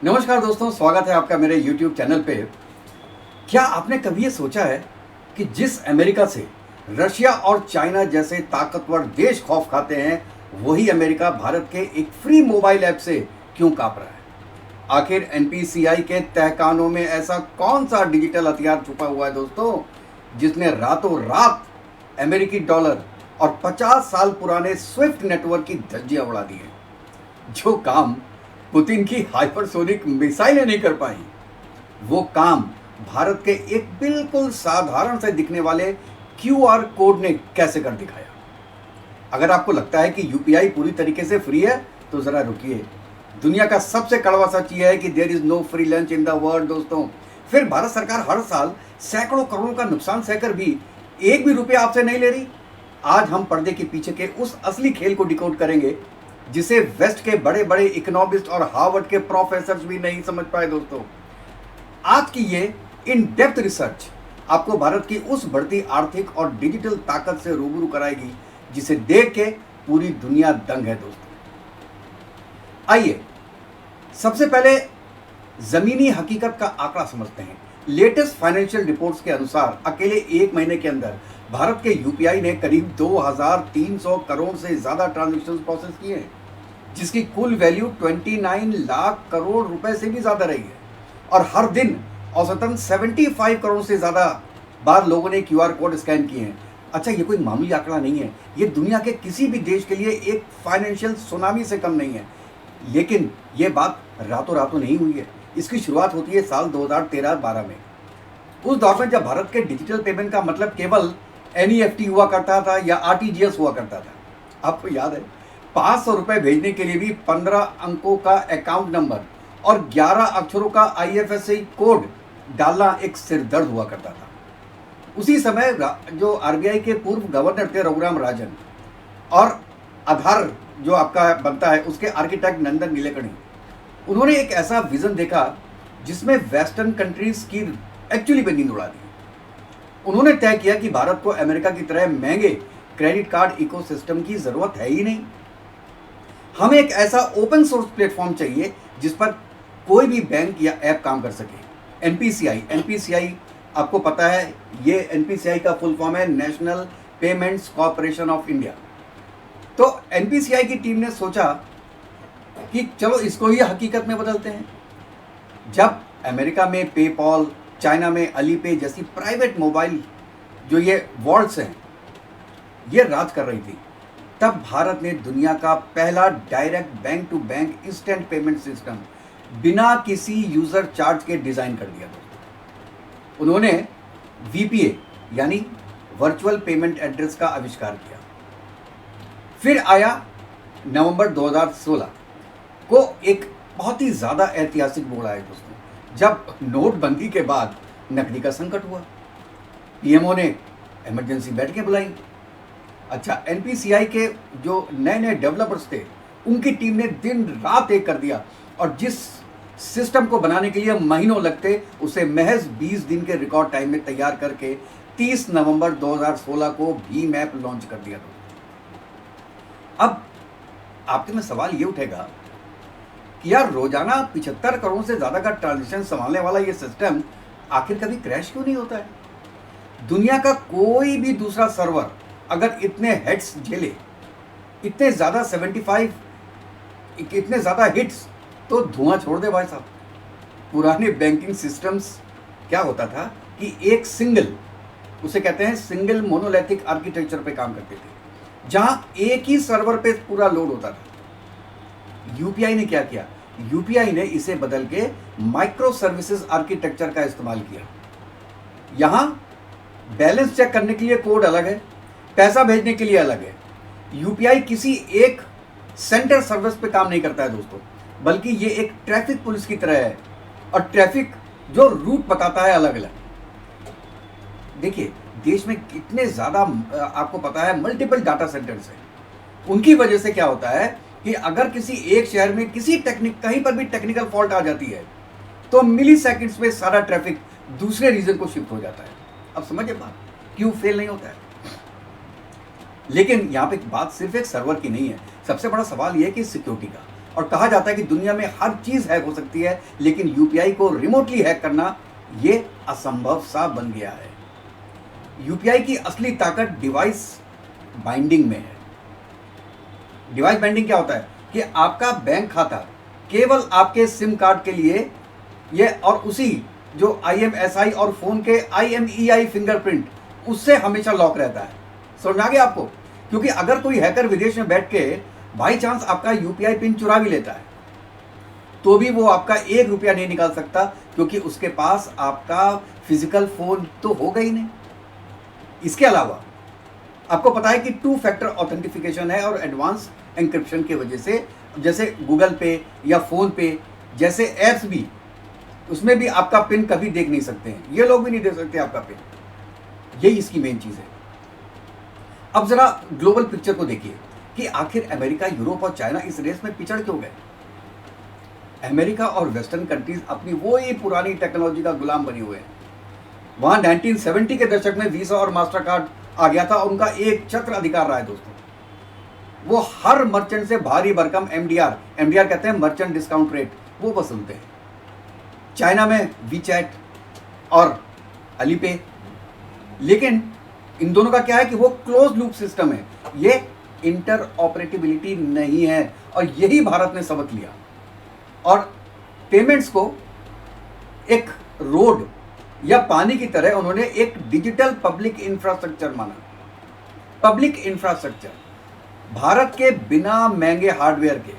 नमस्कार दोस्तों, स्वागत है आपका मेरे YouTube चैनल पे। क्या आपने कभी ये सोचा है कि जिस अमेरिका से रशिया और चाइना जैसे ताकतवर देश खौफ खाते हैं, वही अमेरिका भारत के एक फ्री मोबाइल ऐप से क्यों काँप रहा है? आखिर एनपीसीआई के तहखानों में ऐसा कौन सा डिजिटल हथियार छुपा हुआ है दोस्तों, जिसने रातों रात अमेरिकी डॉलर और 50 साल पुराने स्विफ्ट नेटवर्क की धज्जियां उड़ा दी है? जो काम पुतिन की हाइपरसोनिक मिसाइलें नहीं कर पाई, वो काम भारत के एक बिल्कुल साधारण से दिखने वाले क्यूआर कोड ने कैसे कर दिखाया? अगर आपको लगता है कि यूपीआई पूरी तरीके से फ्री है, तो जरा रुकिए। दुनिया का सबसे कड़वा सच यह है कि there is no free lunch in the world दोस्तों। फिर भारत सरकार हर साल सैकड़ों करोड़ों का नुकसान सहकर भी एक भी रुपया आपसे नहीं ले रही। आज हम पर्दे के पीछे के उस असली खेल को डिकोड करेंगे जिसे वेस्ट के बड़े बड़े इकोनॉमिस्ट और हार्वर्ड के प्रोफेसर्स भी नहीं समझ पाए दोस्तों। आज की ये इन डेप्थ रिसर्च आपको भारत की उस बढ़ती आर्थिक और डिजिटल ताकत से रूबरू कराएगी जिसे देख के पूरी दुनिया दंग है दोस्तों। आइए सबसे पहले जमीनी हकीकत का आंकड़ा समझते हैं। लेटेस्ट फाइनेंशियल रिपोर्ट्स के अनुसार अकेले एक महीने के अंदर भारत के यूपीआई ने करीब 2300 करोड़ से ज्यादा ट्रांजैक्शन प्रोसेस किए हैं, जिसकी कुल वैल्यू 29 लाख करोड़ रुपए से भी ज्यादा रही है। और हर दिन औसतन 75 करोड़ से ज्यादा बार लोगों ने क्यूआर कोड स्कैन किए हैं। अच्छा, ये कोई मामूली आंकड़ा नहीं है, ये दुनिया के किसी भी देश के लिए एक फाइनेंशियल सुनामी से कम नहीं है। लेकिन ये बात रातों रातों नहीं हुई है। इसकी शुरुआत होती है साल 2013-12 में। उस दौर में जब भारत के डिजिटल पेमेंट का मतलब केवल एनईएफटी हुआ करता था या आरटीजीएस हुआ करता था। आपको याद है, 500 रुपए भेजने के लिए भी 15 अंकों का अकाउंट नंबर और 11 अक्षरों का आईएफएससी कोड डालना एक सिरदर्द हुआ करता था। उसी समय जो आरबीआई के पूर्व गवर्नर थे रघुराम राजन, और आधार जो आपका बनता है उसके आर्किटेक्ट नंदन नीलेकणी, उन्होंने एक ऐसा विजन देखा जिसमें वेस्टर्न कंट्रीज की एक्चुअली में नींद उड़ा दी। उन्होंने तय किया कि भारत को अमेरिका की तरह महंगे क्रेडिट कार्ड इकोसिस्टम की जरूरत है ही नहीं। हमें एक ऐसा ओपन सोर्स प्लेटफॉर्म चाहिए जिस पर कोई भी बैंक या ऐप काम कर सके। एनपीसीआई आपको पता है, ये एनपीसीआई का फुल फॉर्म है national payments corporation of India. तो एनपीसीआई की टीम ने सोचा कि चलो इसको ही हकीकत में बदलते हैं। जब अमेरिका में पेपॉल, चाइना में अलीपे जैसी प्राइवेट मोबाइल जो ये वॉल्ट्स हैं, ये राज कर रही थी, तब भारत ने दुनिया का पहला direct bank to bank instant payment system बिना किसी यूजर चार्ज के डिजाइन कर दिया दोस्तों। उन्होंने वीपीए यानी वर्चुअल पेमेंट एड्रेस का आविष्कार किया। फिर आया नवंबर 2016 को एक बहुत ही ज्यादा ऐतिहासिक मोड़ आया दोस्तों, जब नोटबंदी के बाद नकदी का संकट हुआ। पीएमओ ने इमरजेंसी बैठकें बुलाई। अच्छा, एनपीसीआई के जो नए नए डेवलपर्स थे, उनकी टीम ने दिन रात एक कर दिया, और जिस सिस्टम को बनाने के लिए महीनों लगते, उसे महज 20 दिन के रिकॉर्ड टाइम में तैयार करके 30 नवंबर 2016 को भीम ऐप लॉन्च कर दिया। अब आपके में सवाल ये उठेगा कि यार, रोजाना 75 करोड़ से ज्यादा का ट्रांजेक्शन संभालने वाला ये सिस्टम आखिर कभी क्रैश क्यों नहीं होता है? दुनिया का कोई भी दूसरा सर्वर अगर इतने हेड्स झेले, इतने ज्यादा 75, इतने ज्यादा हिट्स, तो धुआं छोड़ दे भाई साहब। पुराने बैंकिंग सिस्टम्स क्या होता था कि एक सिंगल, उसे कहते हैं सिंगल मोनोलिथिक आर्किटेक्चर पे काम करते थे, जहां एक ही सर्वर पे पूरा लोड होता था। यूपीआई ने क्या किया? यूपीआई ने इसे बदल के माइक्रो सर्विसेज आर्किटेक्चर का इस्तेमाल किया। यहां बैलेंस चेक करने के लिए कोड अलग है, पैसा भेजने के लिए अलग है। यूपीआई किसी एक सेंटर सर्विस पे काम नहीं करता है दोस्तों, बल्कि ये एक ट्रैफिक पुलिस की तरह है, और ट्रैफिक जो रूट बताता है अलग अलग। देखिए, देश में कितने ज्यादा आपको पता है मल्टीपल डाटा सेंटर्स हैं। उनकी वजह से क्या होता है कि अगर किसी एक शहर में कहीं पर भी टेक्निकल फॉल्ट आ जाती है, तो मिली सेकेंड्स में सारा ट्रैफिक दूसरे रीजन को शिफ्ट हो जाता है। अब समझिए बात, क्यों फेल नहीं होता है। लेकिन यहाँ पे बात सिर्फ एक सर्वर की नहीं है, सबसे बड़ा सवाल यह है कि सिक्योरिटी का। और कहा जाता है कि दुनिया में हर चीज़ हैक हो सकती है, लेकिन यूपीआई को रिमोटली हैक करना ये असंभव सा बन गया है। यूपीआई की असली ताकत डिवाइस बाइंडिंग में है। डिवाइस बाइंडिंग क्या होता है कि आपका बैंक खाता केवल आपके सिम कार्ड के लिए ये और उसी जो IMSI और फोन के IMEI फिंगरप्रिंट उससे हमेशा लॉक रहता है। समझ में आ गया आपको? क्योंकि अगर कोई हैकर विदेश में बैठ के बाई चांस आपका यूपीआई पिन चुरा भी लेता है तो भी वो आपका 1 रुपया नहीं निकाल सकता, क्योंकि उसके पास आपका फिजिकल फोन तो होगा ही नहीं। इसके अलावा आपको पता है कि 2 फैक्टर ऑथेंटिफिकेशन है और एडवांस एन्क्रिप्शन की वजह से, जैसे गूगल पे या फोन पे जैसे ऐप्स भी, उसमें भी आपका पिन कभी देख नहीं सकते हैं, ये लोग भी नहीं देख सकते आपका पिन। यही इसकी मेन चीज़ है। अब जरा ग्लोबल पिक्चर को देखिए कि आखिर अमेरिका, यूरोप और चाइना इस रेस में पिछड़ क्यों गए। अमेरिका और वेस्टर्न कंट्रीज अपनी वो ही पुरानी टेक्नोलॉजी का गुलाम बने हुए हैं। वहां 1970 के दशक में वीसा और मास्टर कार्ड आ गया था और उनका एक छत्र अधिकार रहा है दोस्तों। वो हर मर्चेंट से भारी भरकम एमडीआर कहते हैं मर्चेंट डिस्काउंट रेट, वो वसूलते हैं। चाइना में वीचैट और अलीपे, लेकिन इन दोनों का क्या है कि वो क्लोज लूप सिस्टम है, ये इंटर ऑपरेटिबिलिटी नहीं है। और यही भारत ने सबक लिया और पेमेंट्स को एक रोड या पानी की तरह उन्होंने एक डिजिटल पब्लिक इंफ्रास्ट्रक्चर माना। पब्लिक इंफ्रास्ट्रक्चर भारत के बिना महंगे हार्डवेयर के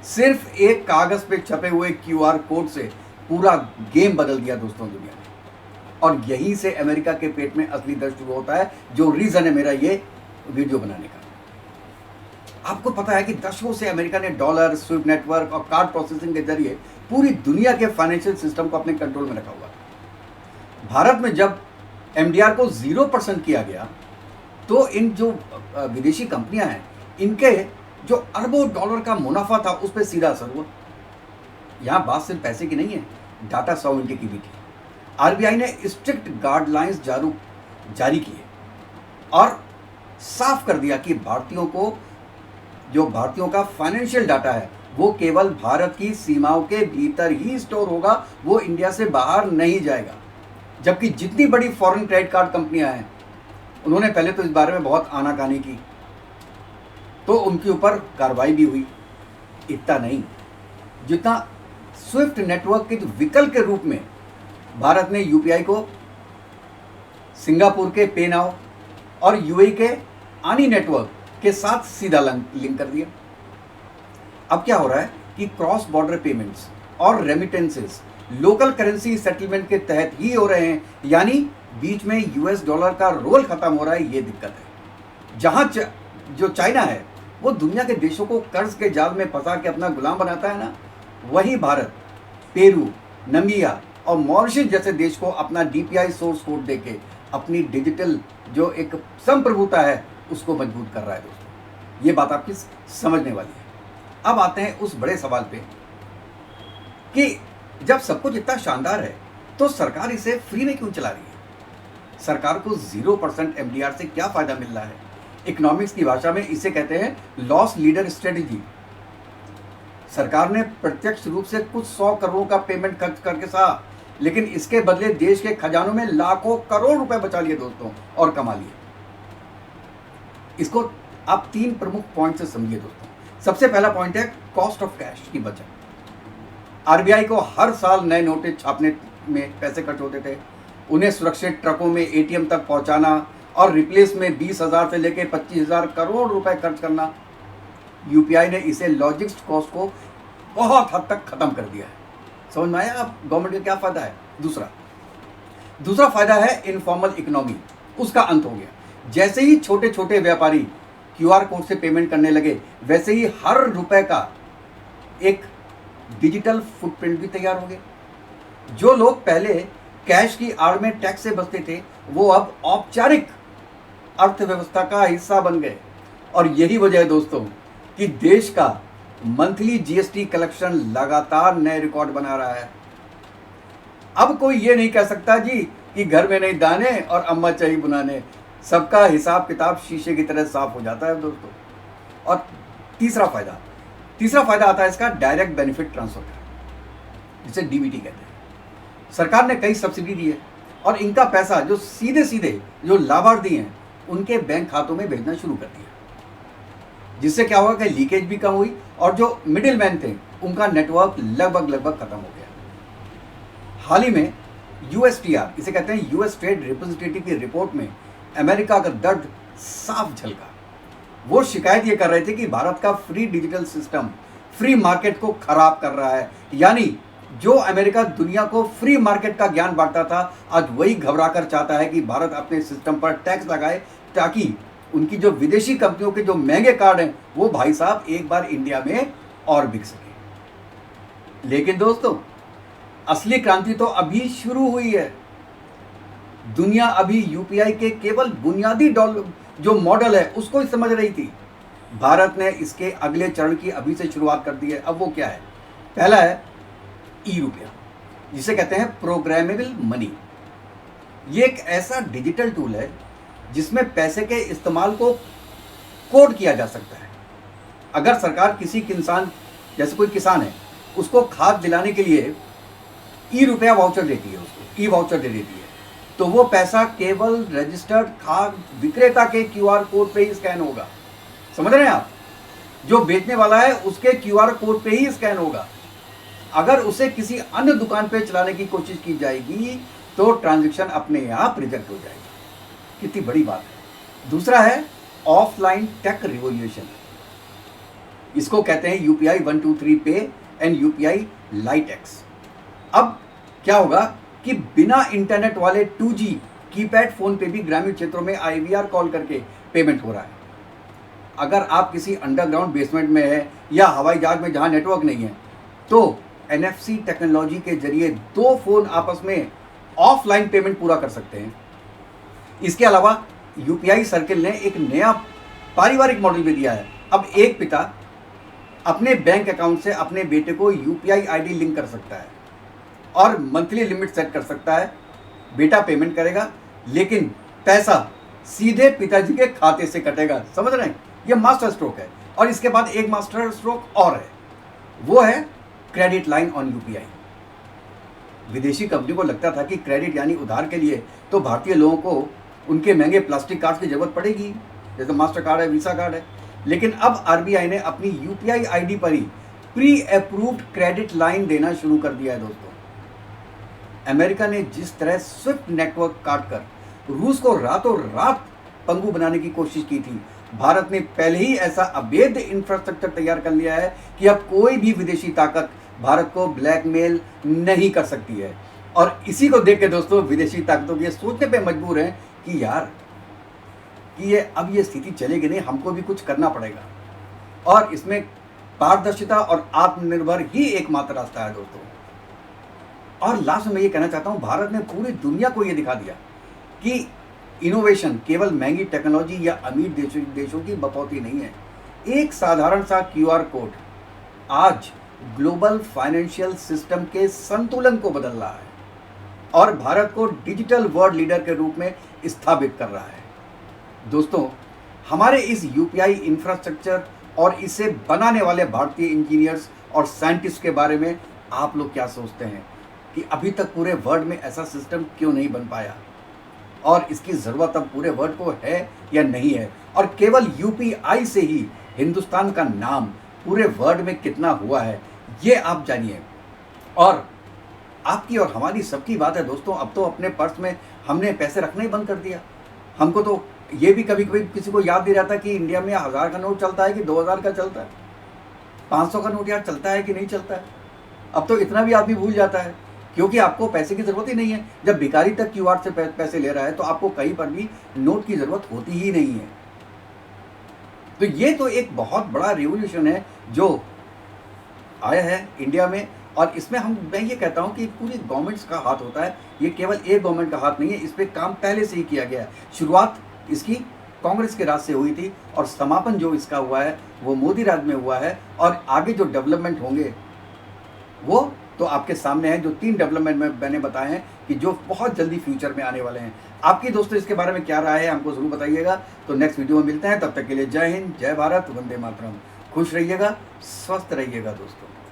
सिर्फ एक कागज पे छपे हुए QR कोड से पूरा गेम बदल दिया दोस्तों दुनिया में। और यहीं से अमेरिका के पेट में असली दर्द शुरू होता है, जो रीजन है मेरा ये वीडियो बनाने का। आपको पता है कि दशकों से अमेरिका ने डॉलर, स्विफ्ट नेटवर्क और कार्ड प्रोसेसिंग के जरिए पूरी दुनिया के फाइनेंशियल सिस्टम को अपने कंट्रोल में रखा हुआ है। भारत में जब MDR को 0% किया गया तो इन जो विदेशी कंपनियां हैं, इनके जो अरबों डॉलर का मुनाफा था उस पर सीधा असर हुआ। यहां बात सिर्फ पैसे की नहीं है, डाटा सॉवरेनिटी की भी थी। RBI ने स्ट्रिक्ट गाइडलाइंस जारी किए और साफ कर दिया कि भारतीयों का फाइनेंशियल डाटा है वो केवल भारत की सीमाओं के भीतर ही स्टोर होगा, वो इंडिया से बाहर नहीं जाएगा। जबकि जितनी बड़ी फॉरेन क्रेडिट कार्ड कंपनियां हैं, उन्होंने पहले तो इस बारे में बहुत आनाकानी की, तो उनके ऊपर कार्रवाई भी हुई। इतना नहीं, जितना स्विफ्ट नेटवर्क के विकल्प के रूप में भारत ने यूपीआई को सिंगापुर के पे नाउ और यूएई के आनी नेटवर्क के साथ सीधा लिंक कर दिया। अब क्या हो रहा है कि क्रॉस बॉर्डर पेमेंट्स और रेमिटेंसेस लोकल करेंसी सेटलमेंट के तहत ही हो रहे हैं, यानी बीच में US डॉलर का रोल खत्म हो रहा है। ये दिक्कत है। जहां जो चाइना है वो दुनिया के देशों को कर्ज के जाल में फंसा के अपना गुलाम बनाता है ना, वही भारत पेरू, नमीबिया और मॉरिशस जैसे देश को अपना DPI सोर्स कोड देके अपनी डिजिटल जो एक संप्रभुता है उसको मजबूत कर रहा है दोस्तों। ये बात आपकी समझने वाली है। अब आते हैं उस बड़े सवाल पे कि जब सब कुछ इतना शानदार है तो सरकार इसे फ्री में क्यों चला रही है। सरकार को 0% MDR से क्या फायदा मिल रहा है। इकोनॉमिक्स की भाषा में इसे कहते हैं लॉस लीडर स्ट्रेटेजी। सरकार ने प्रत्यक्ष रूप से कुछ 100 करोड़ का पेमेंट खर्च करके सहा, लेकिन इसके बदले देश के खजानों में लाखों करोड़ रुपए बचा लिए दोस्तों और कमा लिए। इसको आप 3 प्रमुख पॉइंट से समझिए दोस्तों। सबसे पहला पॉइंट है कॉस्ट ऑफ कैश की बचत। RBI को हर साल नए नोटें छापने में पैसे खर्च होते थे, उन्हें सुरक्षित ट्रकों में ATM तक पहुंचाना और रिप्लेस में 20,000 से लेकर 25,000 करोड़ रुपए खर्च करना। UPI ने इसे लॉजिस्टिक्स कॉस्ट को बहुत हद तक खत्म कर दिया है। समझ में आया आप गवर्नमेंट का क्या फायदा है। दूसरा फायदा है इनफॉर्मल इकोनॉमी, उसका अंत हो गया। जैसे ही छोटे छोटे व्यापारी QR कोड से पेमेंट करने लगे, वैसे ही हर रुपए का एक डिजिटल फुटप्रिंट भी तैयार हो गया। जो लोग पहले कैश की आड़ में टैक्स से बचते थे, वो अब औपचारिक अर्थव्यवस्था का हिस्सा बन गए। और यही वजह है दोस्तों कि देश का मंथली GST कलेक्शन लगातार नए रिकॉर्ड बना रहा है। अब कोई ये नहीं कह सकता जी कि घर में नहीं दाने और अम्मा चाय बुनाने, सबका हिसाब किताब शीशे की तरह साफ हो जाता है दोस्तों। और तीसरा फायदा तीसरा फायदा आता है इसका डायरेक्ट बेनिफिट ट्रांसफर का, जिसे डीबीटी कहते हैं। सरकार ने कई सब्सिडी दी है और इनका पैसा जो सीधे सीधे जो लाभार्थी हैं उनके बैंक खातों में भेजना शुरू कर दिया, जिससे क्या होगा कि लीकेज भी कम हुई और जो मिडिल मैन थे उनका नेटवर्क लगभग खत्म हो गया। हाल ही में यूएसटीआर, इसे कहते हैं यूएस ट्रेड रिप्रेजेंटेटिव की रिपोर्ट में अमेरिका का दर्द साफ झलका। वो शिकायत ये कर रहे थे कि भारत का free digital system free market को खराब कर रहा है। यानी जो अमेरिका दुनिया को फ्री मार्केट का ज्ञान बांटता था, आज वही घबरा कर चाहता है कि भारत अपने सिस्टम पर टैक्स लगाए, ताकि उनकी जो विदेशी कंपनियों के जो महंगे कार्ड हैं वो भाई साहब एक बार इंडिया में और बिक सके। लेकिन दोस्तों, असली क्रांति तो अभी शुरू हुई है। दुनिया अभी यूपीआई के केवल बुनियादी जो मॉडल है उसको ही समझ रही थी। भारत ने इसके अगले चरण की अभी से शुरुआत कर दी है। अब वो क्या है? पहला है ई रुपया, जिसे कहते हैं प्रोग्रामेबल मनी। ये एक ऐसा डिजिटल टूल है जिसमें पैसे के इस्तेमाल को कोड किया जा सकता है। अगर सरकार किसी किसान, जैसे कोई किसान है, उसको खाद दिलाने के लिए ई रुपया वाउचर देती है, उसको ई वाउचर दे देती है, तो वो पैसा केवल रजिस्टर्ड खाद विक्रेता के क्यूआर कोड पे ही स्कैन होगा। समझ रहे हैं आप? जो बेचने वाला है उसके क्यूआर कोड पे ही स्कैन होगा। अगर उसे किसी अन्य दुकान पे चलाने की कोशिश की जाएगी तो ट्रांजैक्शन अपने आप रिजेक्ट हो जाएगी। कितनी बड़ी बात है। दूसरा है ऑफलाइन टेक रिवॉल्यूशन। इसको कहते हैं यूपीआई 123 पे एंड यूपीआई लाइट एक्स। अब क्या होगा कि बिना इंटरनेट वाले 2G कीपैड फोन पे भी ग्रामीण क्षेत्रों में IVR कॉल करके पेमेंट हो रहा है। अगर आप किसी अंडरग्राउंड बेसमेंट में है या हवाई जहाज में जहां नेटवर्क नहीं है, तो NFC टेक्नोलॉजी के जरिए दो फोन आपस में ऑफलाइन पेमेंट पूरा कर सकते हैं। इसके अलावा यूपीआई सर्किल ने एक नया पारिवारिक मॉडल भी दिया है। अब एक पिता अपने बैंक अकाउंट से अपने बेटे को यूपीआई आईडी लिंक कर सकता है और मंथली लिमिट सेट कर सकता है। बेटा पेमेंट करेगा, लेकिन पैसा सीधे पिताजी के खाते से कटेगा। समझ रहे हैं? ये मास्टर स्ट्रोक है। और इसके बाद एक मास्टर स्ट्रोक और है, वो है क्रेडिट लाइन ऑन यूपीआई। विदेशी कंपनी को लगता था कि क्रेडिट यानी उधार के लिए तो भारतीय लोगों को उनके महंगे प्लास्टिक कार्ड की जरूरत पड़ेगी, जैसे मास्टर कार्ड है, वीसा कार्ड है। लेकिन अब आरबीआई ने अपनी यूपीआई आईडी पर ही प्री अप्रूव्ड क्रेडिट लाइन देना शुरू कर दिया है। दोस्तों, अमेरिका ने जिस तरह स्विफ्ट नेटवर्क काटकर रूस को रातों रात पंगु बनाने की कोशिश की थी, भारत ने पहले ही ऐसा अवैध इंफ्रास्ट्रक्चर तैयार कर लिया है कि अब कोई भी विदेशी ताकत भारत को ब्लैकमेल नहीं कर सकती है। और इसी को देख के दोस्तों, विदेशी ताकतों के सोचने पे मजबूर हैं कि यार कि अब ये स्थिति चलेगी नहीं, हमको भी कुछ करना पड़ेगा। और इसमें पारदर्शिता और आत्मनिर्भर ही एकमात्र रास्ता है दोस्तों। और लास्ट में मैं ये कहना चाहता हूँ, भारत ने पूरी दुनिया को ये दिखा दिया कि इनोवेशन केवल महंगी टेक्नोलॉजी या अमीर देशों की बकौती नहीं है। एक साधारण सा क्यूआर कोड आज ग्लोबल फाइनेंशियल सिस्टम के संतुलन को बदल रहा है और भारत को डिजिटल वर्ल्ड लीडर के रूप में स्थापित कर रहा है। दोस्तों, हमारे इस यूपीआई इंफ्रास्ट्रक्चर और इसे बनाने वाले भारतीय इंजीनियर्स और साइंटिस्ट के बारे में आप लोग क्या सोचते हैं कि अभी तक पूरे वर्ल्ड में ऐसा सिस्टम क्यों नहीं बन पाया, और इसकी ज़रूरत अब पूरे वर्ल्ड को है या नहीं है, और केवल यूपीआई से ही हिंदुस्तान का नाम पूरे वर्ल्ड में कितना हुआ है, ये आप जानिए। और आपकी और हमारी सबकी बात है दोस्तों, अब तो अपने पर्स में हमने पैसे रखना ही बंद कर दिया। हमको तो ये भी कभी कभी किसी को याद नहीं रहता कि इंडिया में 1000 का नोट चलता है कि 2000 का चलता है, 500 का नोट यार चलता है कि नहीं चलता है। अब तो इतना भी आदमी भूल जाता है, क्योंकि आपको पैसे की ज़रूरत ही नहीं है। जब भिखारी तक क्यूआर से पैसे ले रहा है तो आपको कहीं पर भी नोट की ज़रूरत होती ही नहीं है। तो ये तो एक बहुत बड़ा रिवॉल्यूशन है जो आया है इंडिया में। और इसमें मैं ये कहता हूँ कि पूरी गवर्नमेंट्स का हाथ होता है, ये केवल एक गवर्नमेंट का हाथ नहीं है। इस पर काम पहले से ही किया गया है। शुरुआत इसकी कांग्रेस के राज से हुई थी और समापन जो इसका हुआ है वो मोदी राज में हुआ है। और आगे जो डेवलपमेंट होंगे वो तो आपके सामने है। जो 3 डेवलपमेंट मैंने बताए हैं कि जो बहुत जल्दी फ्यूचर में आने वाले हैं। आपकी दोस्तों इसके बारे में क्या राय है, हमको ज़रूर बताइएगा। तो नेक्स्ट वीडियो में मिलते हैं, तब तक के लिए जय हिंद, जय भारत, वंदे मातरम। खुश रहिएगा, स्वस्थ रहिएगा दोस्तों।